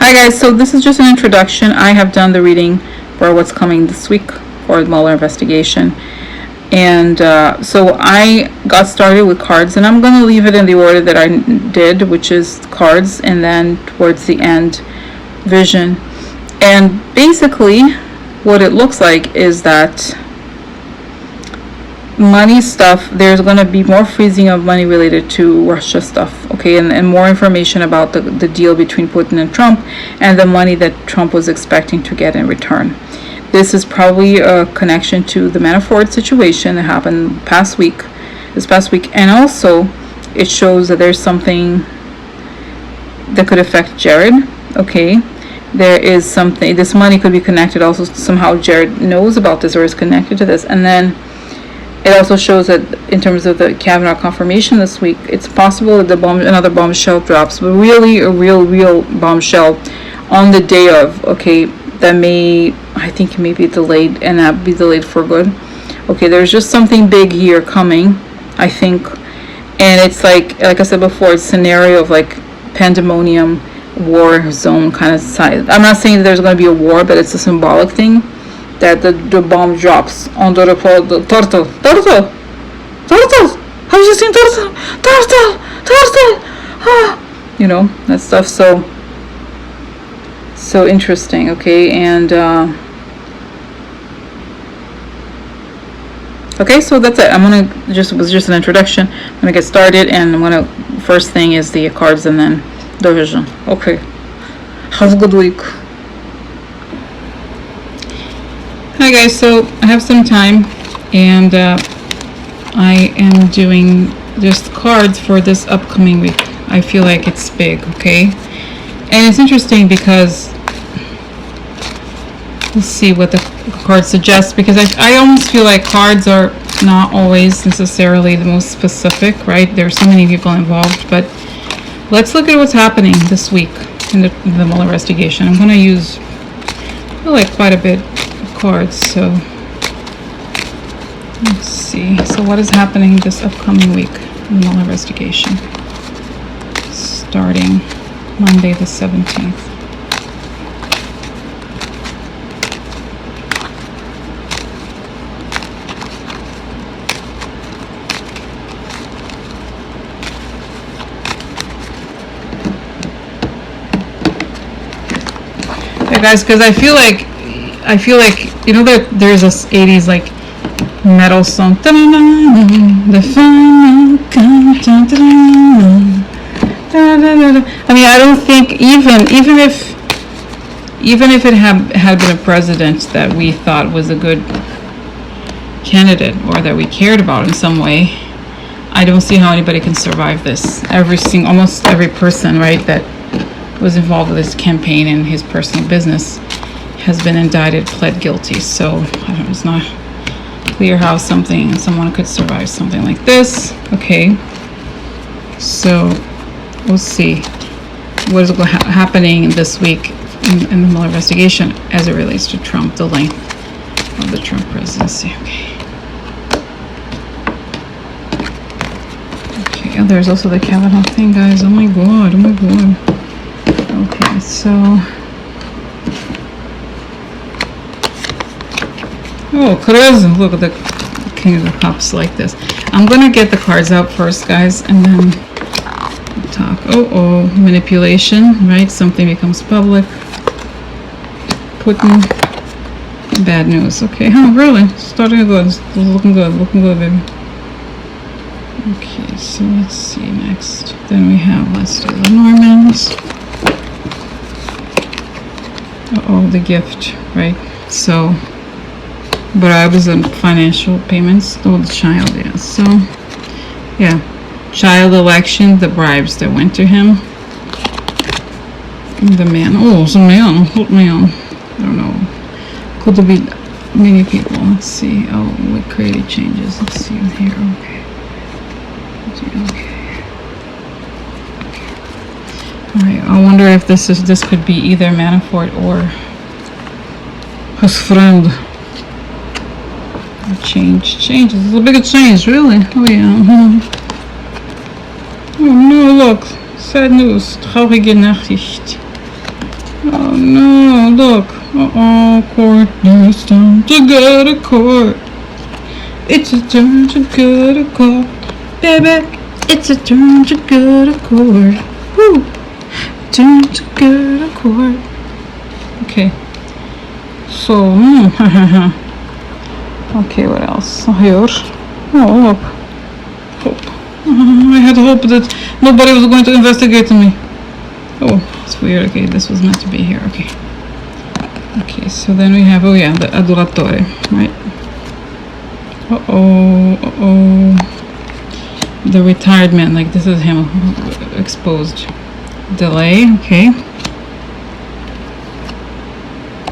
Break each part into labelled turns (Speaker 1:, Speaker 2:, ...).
Speaker 1: Hi guys, so this is just an introduction. I have done the reading for what's coming this week for the Mueller investigation. And so I got started with cards, and I'm going to leave it in the order that I did, which is cards, and then towards the end, vision. And basically, what it looks like is that money stuff, there's going to be more freezing of money related to Russia stuff, okay, and more information about the deal between Putin and Trump and the money that Trump was expecting to get in return. This is probably a connection to the Manafort situation that happened this past week, and also it shows that there's something that could affect Jared, okay. There is something, this money could be connected also somehow. Jared knows about this or is connected to this, and then it also shows that in terms of the Kavanaugh confirmation this week, it's possible that another bombshell drops, but really a real bombshell on the day of, okay, that I think may be delayed, and that be delayed for good. Okay, there's just something big here coming, I think, and it's like I said before, it's a scenario of like pandemonium, war zone kind of size. I'm not saying that there's going to be a war, but it's a symbolic thing. That the bomb drops on the turtle. Have you seen turtle? You know, that stuff. So interesting. Okay, and okay, so that's it. It was just an introduction. I'm gonna get started, and first thing is the cards, and then the vision. Okay, have a good week. Hi guys, so I have some time, and I am doing just cards for this upcoming week. I feel like it's big, okay? And it's interesting because we'll see what the cards suggest, because I almost feel like cards are not always necessarily the most specific, right? There are so many people involved, but let's look at what's happening this week in the Mueller investigation. I'm going to use, I feel like, quite a bit cards, so let's see. So what is happening this upcoming week in the Mueller investigation, starting Monday the 17th. Okay guys, because I feel like you know that there's this 80s like metal song, the final countdown. I mean, I don't think even if it had been a president that we thought was a good candidate or that we cared about in some way, I don't see how anybody can survive this. Almost every person, right, that was involved with this campaign and his personal business has been indicted, pled guilty. So it's not clear how someone could survive something like this. Okay, so we'll see what is happening this week in the Mueller investigation as it relates to Trump, the length of the Trump presidency. Okay, and there's also the Kavanaugh thing, guys. Oh my god. Okay, so crazy. Look at the King of the Cups like this. I'm gonna get the cards out first, guys, and then we'll talk. Manipulation, right? Something becomes public. Putin, bad news. Okay, really? Starting good. Looking good, baby. Okay, so let's see next. Then we have, let's do the Normans. The gift, right? So bribes and financial payments. The child, yeah. So, yeah. Child election, the bribes that went to him. The man. It's a man. What man? I don't know. Could there be many people? Let's see. We created changes. Let's see here. Okay. Alright, I wonder if this could be either Manafort or his friend. Change. It's a big change, really. Oh yeah. Oh no, look. Sad news. Traurige Nachricht. Oh no, look. Court. It's time to go to court. It's a turn to go to court. Baby, it's a turn to go to court. Woo! Turn to go to court. Okay. So, okay, what else? Here. Oh, look. Hope. I had hope that nobody was going to investigate me. Oh, it's weird. Okay, this was meant to be here. Okay. Okay, so then we have, oh yeah, the adulatore, right? The retired man, like this is him exposed. Delay, okay.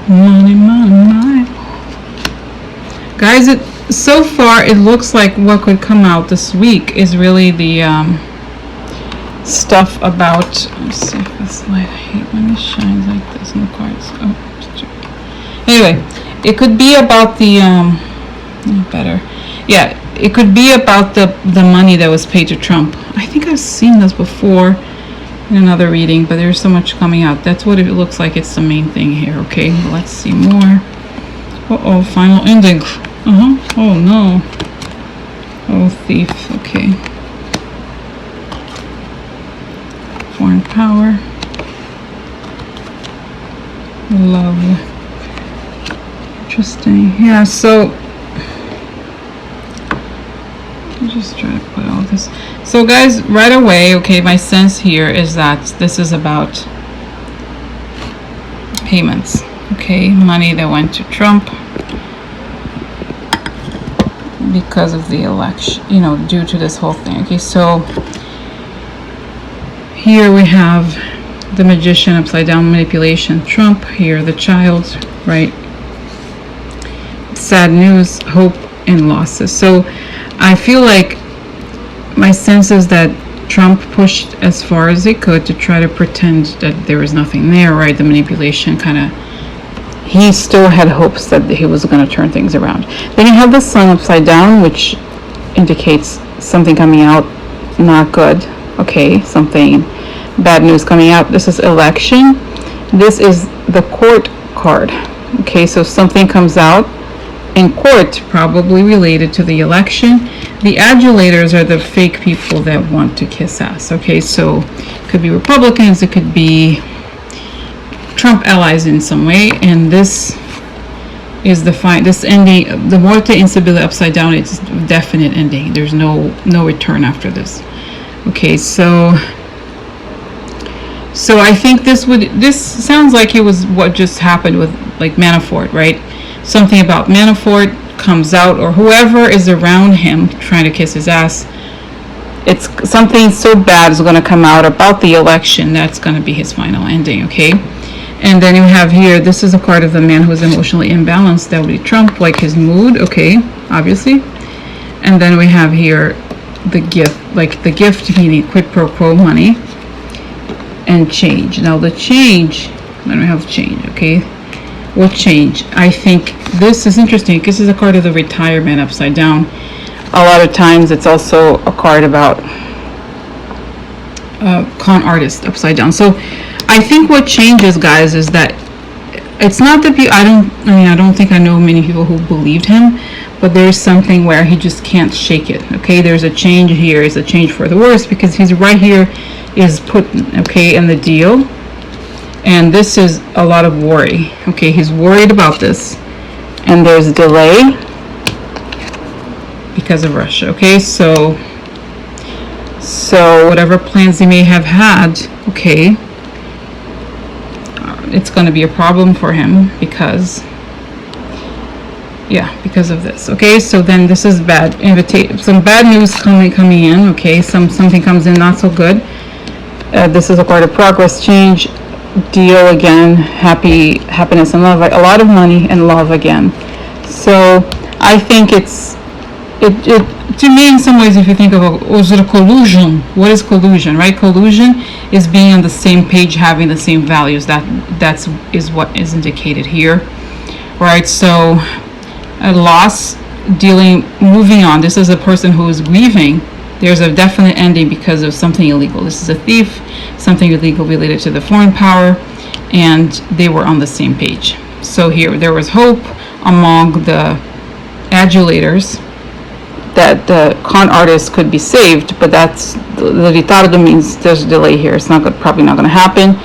Speaker 1: Money, money, money. Guys, so far it looks like what could come out this week is really the stuff about, let's see if this light, I hate when it shines like this in the cards. Oh, anyway, it could be about the better. Yeah, it could be about the money that was paid to Trump. I think I've seen this before in another reading, but there's so much coming out. That's what it looks like. It's the main thing here. Okay, let's see more. Final ending. Oh no. Oh, thief. Okay. Foreign power. Love. Interesting. Yeah, so just try to put all this. So guys, right away, okay, my sense here is that this is about payments. Okay, money that went to Trump because of the election, due to this whole thing. Okay, so here we have the magician, upside down manipulation, Trump, here the child, right? Sad news, hope, and losses. So I feel like my sense is that Trump pushed as far as he could to try to pretend that there was nothing there, right? The manipulation he still had hopes that he was going to turn things around. Then you have the sun upside down, which indicates something coming out not good. Okay, something bad news coming out. This is election. This is the court card. Okay, so something comes out in court, probably related to the election. The adulators are the fake people that want to kiss ass. Okay, so it could be Republicans, it could be Trump allies in some way, and this is this ending. The Morte Instability upside down, it's definite ending. There's no return after this. Okay, so I think this sounds like it was what just happened with like Manafort, right? Something about Manafort comes out, or whoever is around him trying to kiss his ass. It's something so bad is going to come out about the election. That's going to be his final ending, okay? And then you have here, this is a card of the man who's emotionally imbalanced. That would be Trump, like his mood, okay, obviously. And then we have here the gift, like the gift meaning quid pro quo, money, and change. Now the change, then we have change, okay? What change? I think this is interesting because this is a card of the retired man upside down. A lot of times it's also a card about con artist upside down. So I think what changes, guys, is that it's not that I don't think I know many people who believed him, but there's something where he just can't shake it. Okay, there's a change here. It's a change for the worse because he's right here is put, okay, in the deal. And this is a lot of worry. Okay, he's worried about this. And there's a delay because of Russia. Okay, so whatever plans he may have had, okay, it's going to be a problem for him because of this. Okay, so then this is bad. Some bad news coming in. Okay, something comes in not so good. This is a part of progress, change, deal again, happiness and love, a lot of money and love again. So I think it to me, in some ways, if you think of was it a collusion? What is collusion, right? Collusion is being on the same page, having the same values. That's what is indicated here, right? So a loss, moving on. This is a person who is grieving. There's a definite ending because of something illegal. This is a thief, something illegal related to the foreign power. and they were on the same page. So here there was hope among the adulators that the con artist could be saved, but that's the retardo means there's a delay here. It's not probably not going to happen.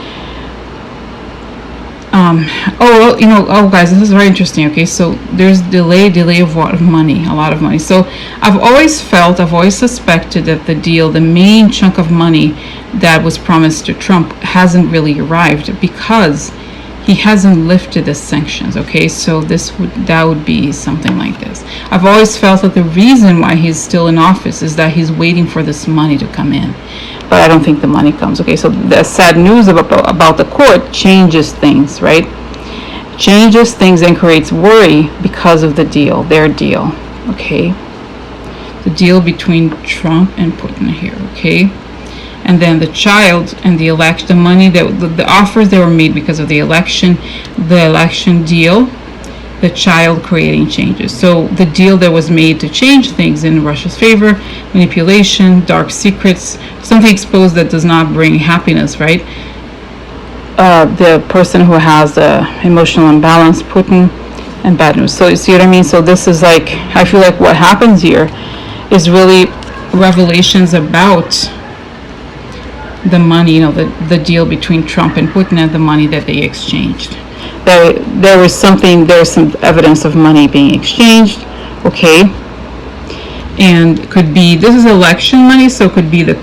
Speaker 1: Oh guys, this is very interesting. Okay, so there's delay of what? Of money, a lot of money. So I've always suspected that the main chunk of money that was promised to Trump hasn't really arrived because he hasn't lifted the sanctions. Okay, so that would be something like this. I've always felt that the reason why he's still in office is that he's waiting for this money to come in, but I don't think the money comes. Okay, so the sad news about the court changes things, right? Changes things and creates worry because of their deal. Okay, the deal between Trump and Putin here. Okay. And then the child and the election, the money that the offers that were made because of the election deal, the child creating changes. So the deal that was made to change things in Russia's favor, manipulation, dark secrets, something exposed that does not bring happiness, right? The person who has the emotional imbalance, Putin, and bad news. So you see what I mean? So this is like, I feel like what happens here is really revelations about the money, the deal between Trump and Putin and the money that they exchanged. There was some evidence of money being exchanged, okay? And could be, this is election money, so it could be the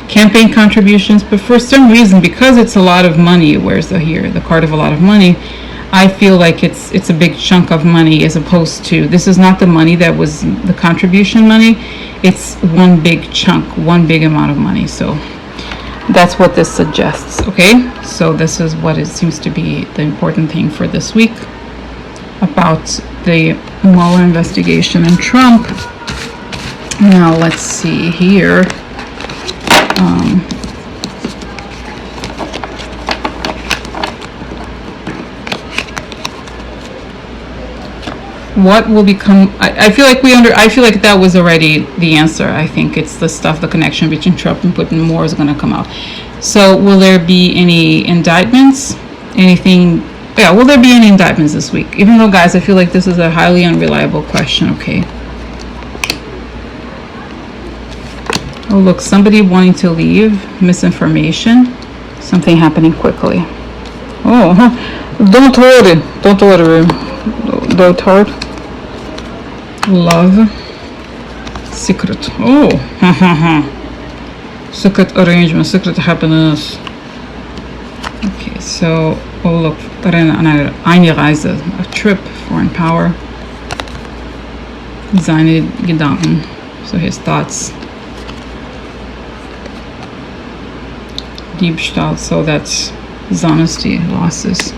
Speaker 1: campaign contributions, but for some reason, because it's a lot of money, where's the card of a lot of money, I feel like it's a big chunk of money as opposed to, this is not the money that was the contribution money, it's one big chunk, one big amount of money. So that's what this suggests. Okay, so this is what it seems to be the important thing for this week about the Mueller investigation and Trump. Now let's see here. What will become? I feel like I feel like that was already the answer. I think it's the connection between Trump and Putin. More is going to come out. So, will there be any indictments? Anything? Yeah, will there be any indictments this week? Even though, guys, I feel like this is a highly unreliable question. Okay. Oh, look, somebody wanting to leave. Misinformation. Something happening quickly. Oh, don't worry. Don't worry. Don't hurt. Love. Secret. Oh, secret arrangement, secret happiness. Okay, so, oh look, eine Reise, a trip, foreign power. Seine Gedanken, so his thoughts. Diebstahl, so that's dishonesty, losses.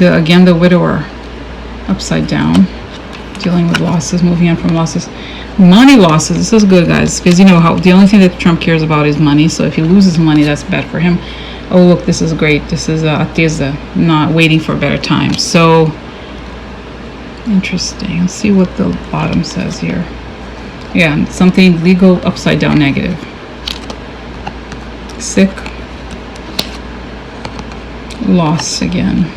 Speaker 1: Again, the widower, upside down, dealing with losses, moving on from losses, money losses. This is good, guys, because you know how the only thing that Trump cares about is money. So if he loses money, that's bad for him. Oh, look, this is great. This is Ateza, not waiting for a better time. So interesting. Let's see what the bottom says here. Yeah, something legal, upside down, negative. Sick. Loss again.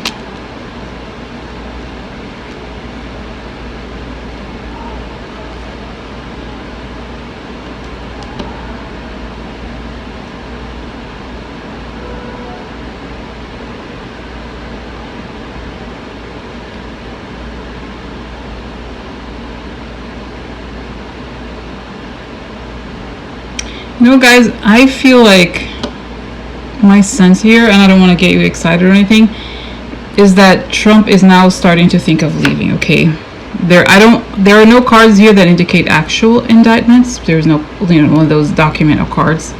Speaker 1: You know, guys, I feel like my sense here, and I don't want to get you excited or anything, is that Trump is now starting to think of leaving. Okay, there are no cards here that indicate actual indictments. There's no, one of those document cards.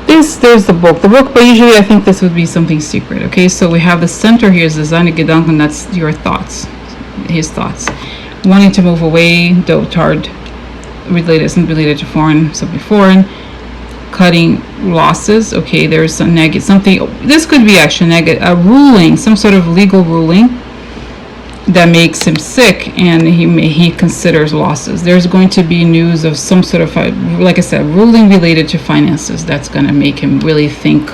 Speaker 1: There's the book, but usually I think this would be something secret. Okay, so we have the center here is the seine Gedanken, that's your thoughts, his thoughts, wanting to move away, dotard, isn't related to foreign, simply foreign, cutting losses. Okay, there's a negative, something, this could be actually negative, a ruling, some sort of legal ruling, that makes him sick, and he considers losses. There's going to be news of some sort of, like I said, ruling related to finances that's going to make him really think.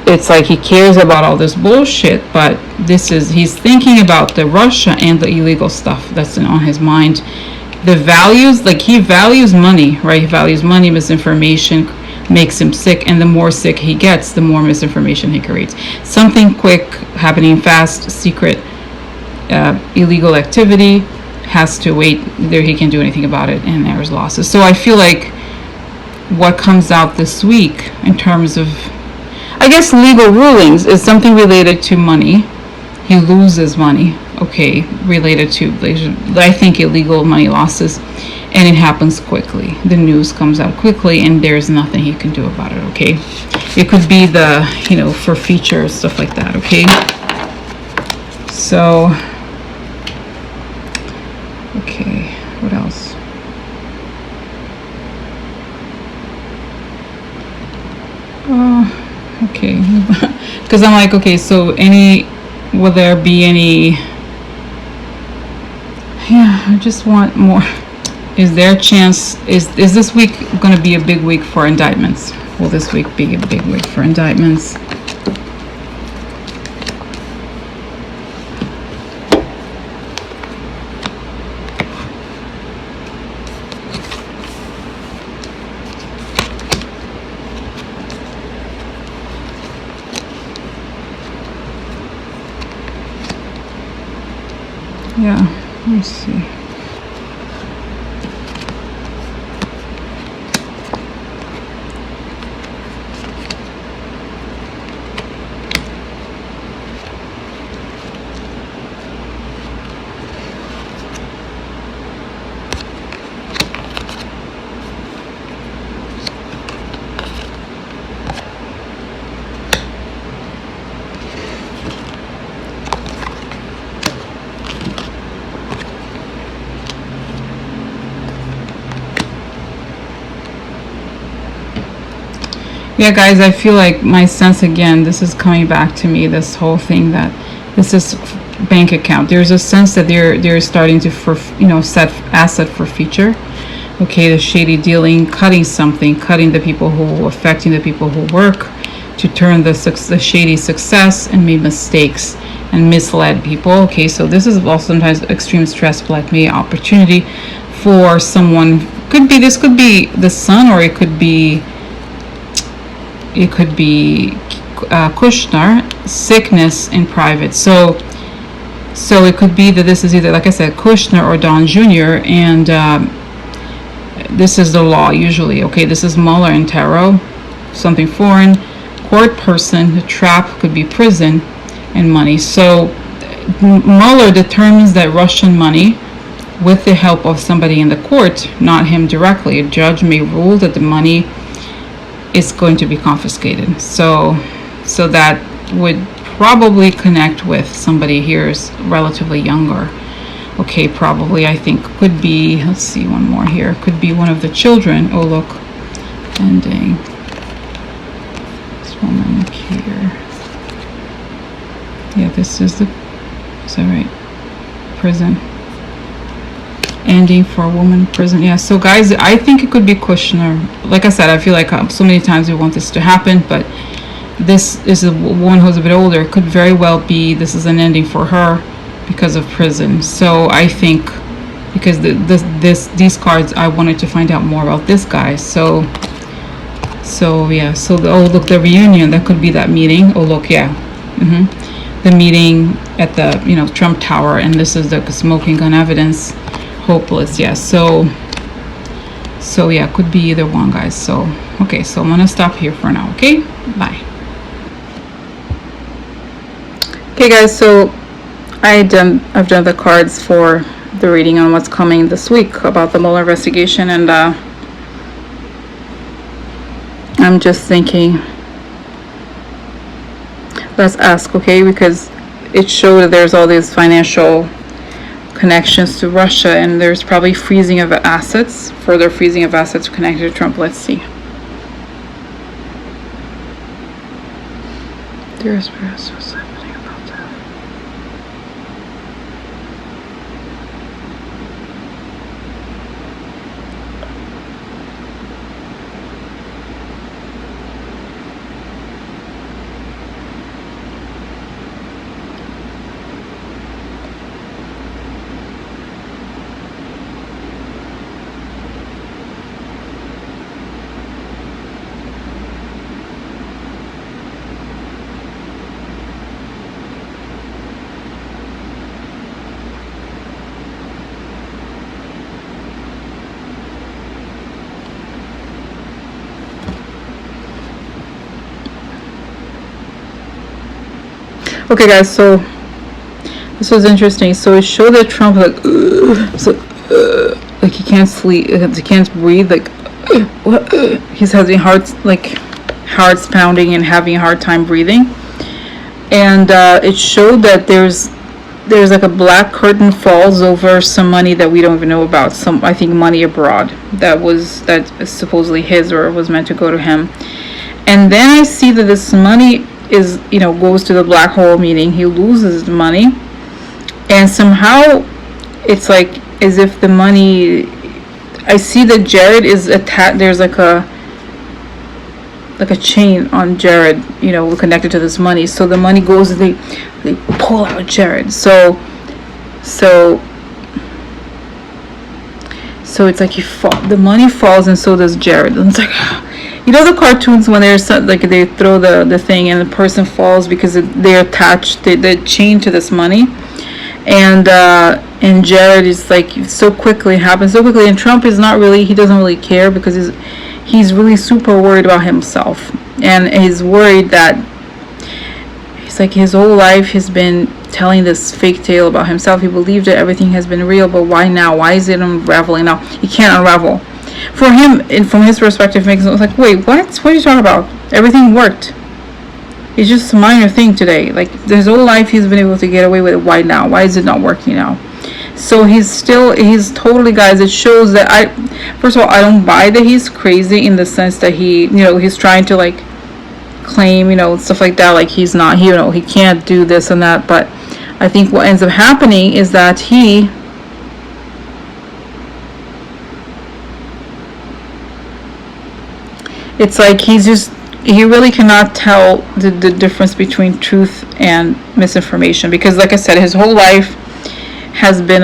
Speaker 1: It's like he cares about all this bullshit, but he's thinking about the Russia and the illegal stuff that's on his mind. The values, like he values money, right? He values money. Misinformation makes him sick, and the more sick he gets, the more misinformation he creates. Something quick, happening fast, secret, illegal activity has to wait. There, he can't do anything about it, and there's losses. So I feel like what comes out this week in terms of, I guess, legal rulings is something related to money. He loses money, okay, related to, I think, illegal money losses, and it happens quickly. The news comes out quickly, and there's nothing he can do about it, okay? It could be for features, stuff like that, okay? So, okay, what else? Okay, because I'm like, okay, so will there be any, I just want more. Is there a chance, is this week going to be a big week for indictments? Will this week be a big week for indictments? Yeah, let's see. Yeah, guys, I feel like my sense, again, this is coming back to me, this whole thing that this is bank account. There's a sense that they're starting to set asset for feature. Okay, the shady dealing, cutting the people affecting the people who work, to turn the shady success and made mistakes and misled people. Okay, so this is also sometimes extreme stress, black me opportunity for someone. This could be the son, or it could be Kushner, sickness in private. So it could be that this is either, like I said, Kushner or Don Jr., and this is the law usually. Okay, this is Mueller and tarot, something foreign, court person. The trap could be prison and money. So Mueller determines that Russian money with the help of somebody in the court, not him directly. A judge may rule that the money is going to be confiscated. So that would probably connect with somebody here is relatively younger. Okay, probably, I think, could be, let's see, one more here. Could be one of the children. Oh, look, ending. This woman here. Yeah, this is that right? Prison. Ending for a woman in prison. Yeah, so guys, I think it could be Kushner. Like I said, I feel like so many times we want this to happen, but this is a woman who's a bit older. It could very well be this is an ending for her because of prison. So I think, because these cards, I wanted to find out more about this guy. So yeah, so look, the reunion, that could be that meeting. Oh look, yeah, the meeting at the Trump Tower, and this is the smoking gun evidence. Hopeless, yes. So yeah, could be either one, guys. So okay, so I'm gonna stop here for now. Okay, bye. Okay, guys, so I've done the cards for the reading on what's coming this week about the Mueller investigation, and I'm just thinking, let's ask, okay, because it showed that there's all these financial connections to Russia, and there's probably freezing of assets, further freezing of assets connected to Trump. Let's see. What's happening about that? Okay, guys, so this was interesting. So it showed that Trump like he can't sleep, he can't breathe, like he's having heart's pounding and having a hard time breathing. And it showed that there's like a black curtain falls over some money that we don't even know about. Some, I think, money abroad that is supposedly his or was meant to go to him. And then I see that this money is, goes to the black hole, meaning he loses the money. And somehow it's like as if the money, I see that Jared is attached. There's like a chain on Jared, connected to this money. So the money goes, they pull out Jared. So it's like the money falls, and so does Jared. And it's like, the cartoons when they're like they throw the thing and the person falls because they're attached, they're chained to this money. And Jared is like, so quickly, it happens so quickly. And Trump is not really, he doesn't really care because he's really super worried about himself. And he's worried that he's like, his whole life he's been telling this fake tale about himself. He believed that everything has been real, but why now? Why is it unraveling now? He can't unravel. For him, and from his perspective, it makes it like, wait, what are you talking about? Everything worked. It's just a minor thing today. Like, his whole life he's been able to get away with it. Why now? Why is it not working now? So he's totally, guys, it shows that first of all, I don't buy that he's crazy in the sense that he's trying to like claim, stuff like that. Like he's not, he can't do this and that. But I think what ends up happening is that it's like he really cannot tell the difference between truth and misinformation, because like I said, his whole life has been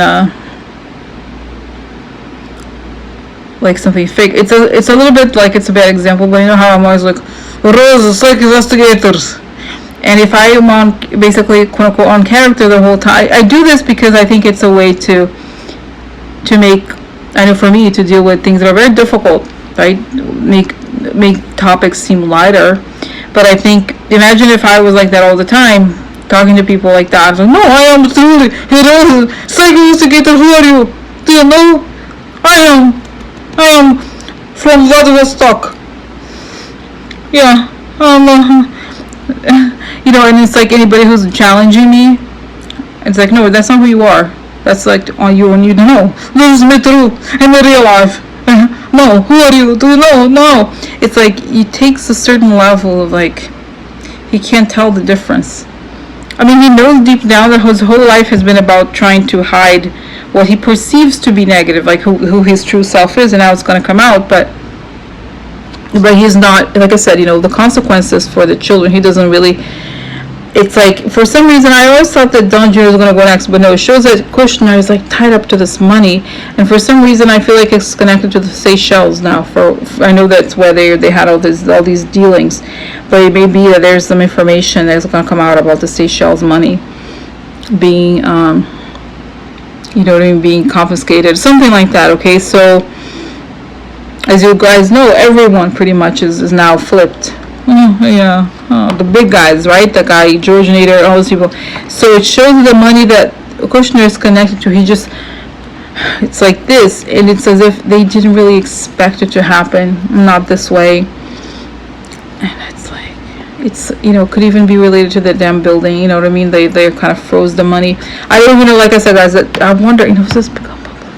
Speaker 1: like something fake. It's a little bit like, it's a bad example, but you know how I'm always like, Rose, psych investigators. And if I am on, basically, quote unquote, on character the whole time, I do this because I think it's a way to make, I know for me, to deal with things that are very difficult, right? Make topics seem lighter. But I think, imagine if I was like that all the time, talking to people like that. I was like, no, I am truly, psych investigator, who are you? Do you know? I am from Vladivostok. Yeah. And it's like anybody who's challenging me, it's like, no, that's not who you are. That's like on you, and you know, this is me true in the real life. No, who are you? Do you know? No. It's like it takes a certain level of like, he can't tell the difference. I mean, he knows deep down that his whole life has been about trying to hide what he perceives to be negative, like who his true self is, and now it's going to come out. But he's not, like I said, the consequences for the children, he doesn't really. It's like, for some reason, I always thought that Don Jr. was going to go next, but no, it shows that Kushner is like tied up to this money, and for some reason, I feel like it's connected to the Seychelles now. I know that's where they had all these dealings, but it may be that there's some information that's going to come out about the Seychelles money being, being confiscated, something like that. Okay, so as you guys know, everyone pretty much is now flipped. The big guys, right? The guy, George Nader, all those people. So it shows the money that Kushner is connected to. It's like this, and it's as if they didn't really expect it to happen, not this way. And it's like, could even be related to the damn building. You know what I mean? They kind of froze the money. I don't even know. Like I said, guys, I wonder. Is this become public?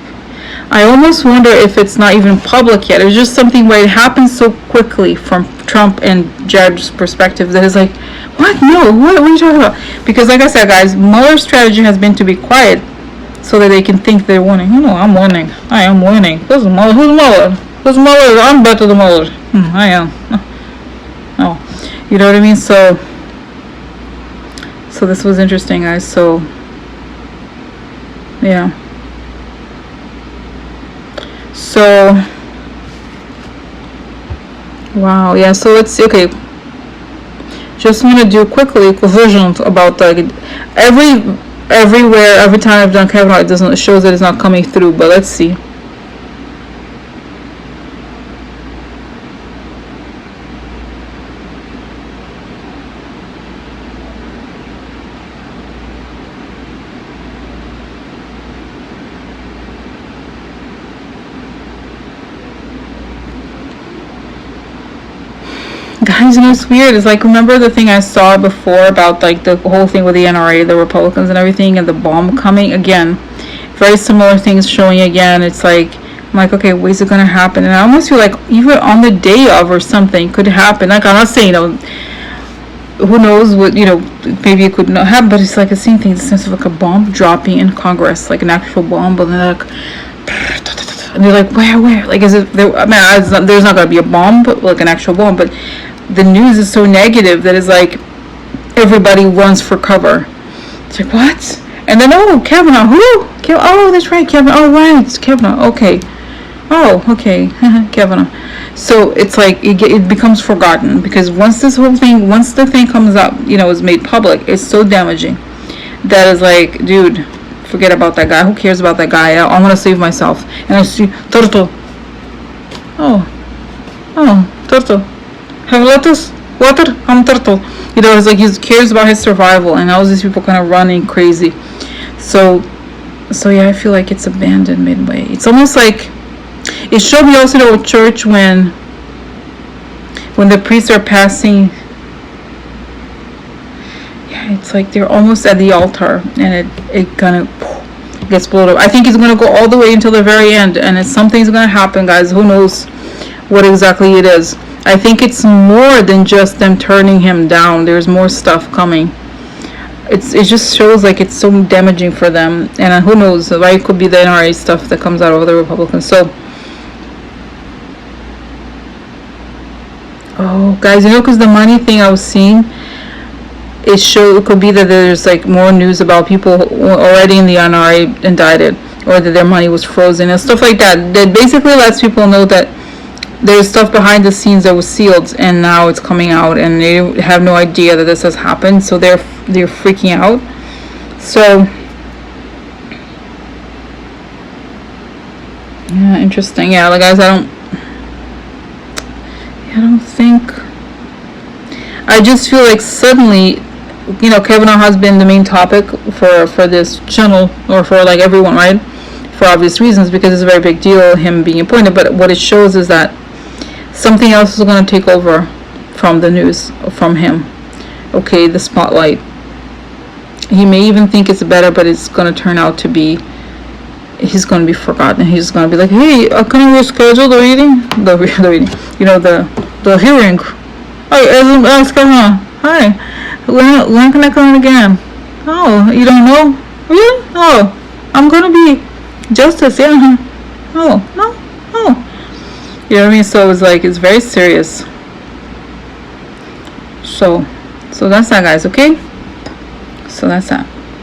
Speaker 1: I almost wonder if it's not even public yet. It's just something where it happens so quickly from Trump and Jared's perspective that is like, what? No, what are you talking about? Because like I said, guys, Mueller's strategy has been to be quiet so that they can think they're winning. I'm winning. I am winning. This is Mueller. Who's Mueller? Who's Mueller? I'm better than Mueller. I am. Oh, you know what I mean? So this was interesting, guys. So, yeah. So, wow, yeah, so let's see, okay, just want to do quickly versions about like everywhere, every time I've done Kavanaugh, it shows that it's not coming through, but let's see. Guys, you know, it's weird. It's like, remember the thing I saw before about like the whole thing with the NRA, the Republicans and everything, and the bomb coming again. Very similar things showing again. It's like, I'm like, okay, when's it gonna happen? And I almost feel like even on the day of or something could happen. Like, I'm not saying, you know, who knows what, you know, maybe it could not happen, but it's like the same thing, the sense of like a bomb dropping in Congress, like an actual bomb, but then like, and they're like, where? Like, is it there? I mean, there's not gonna be a bomb, but like an actual bomb, but the news is so negative that it's like everybody runs for cover. It's like, what? And then, oh, Kavanaugh, who? Oh, that's right, Kavanaugh. Oh, right, it's Kavanaugh. Okay. Oh, okay, Kavanaugh. So it's like it becomes forgotten, because once the thing comes up, you know, is made public, it's so damaging that is like, dude, forget about that guy. Who cares about that guy? I want to save myself. And I see turtle. Oh, turtle. Have lettuce, water. I'm turtle. You know, it's like he cares about his survival, and all these people kind of running crazy. So yeah, I feel like it's abandoned midway. It's almost like it showed me also the old church when the priests are passing. Yeah, it's like they're almost at the altar, and it kind of gets blown up. I think it's gonna go all the way until the very end, and something's gonna happen, guys. Who knows what exactly it is? I think it's more than just them turning him down. There's more stuff coming. It just shows like it's so damaging for them, and who knows, right? It could be the NRA stuff that comes out of the Republicans. So, oh, guys, you know, because the money thing I was seeing, it could be that there's like more news about people already in the NRA indicted, or that their money was frozen and stuff like that. That basically lets people know that there's stuff behind the scenes that was sealed, and now it's coming out, and they have no idea that this has happened, so they're freaking out. So yeah, interesting. Yeah, like, guys, I don't think, I just feel like suddenly, you know, Kavanaugh has been the main topic for this channel, or for like everyone, right? For obvious reasons, because it's a very big deal, him being appointed. But what it shows is that something else is going to take over from the news, from him. Okay, the spotlight. He may even think it's better, but it's going to turn out to be, he's going to be forgotten. He's going to be like, hey, can I reschedule the reading? The reading. You know, the hearing. Hi. When can I come in again? Oh, you don't know? Really? Oh, I'm going to be justice, yeah. Oh, no? Oh. You know what I mean? So it's like, it's very serious. So that's that, guys, okay? So that's that.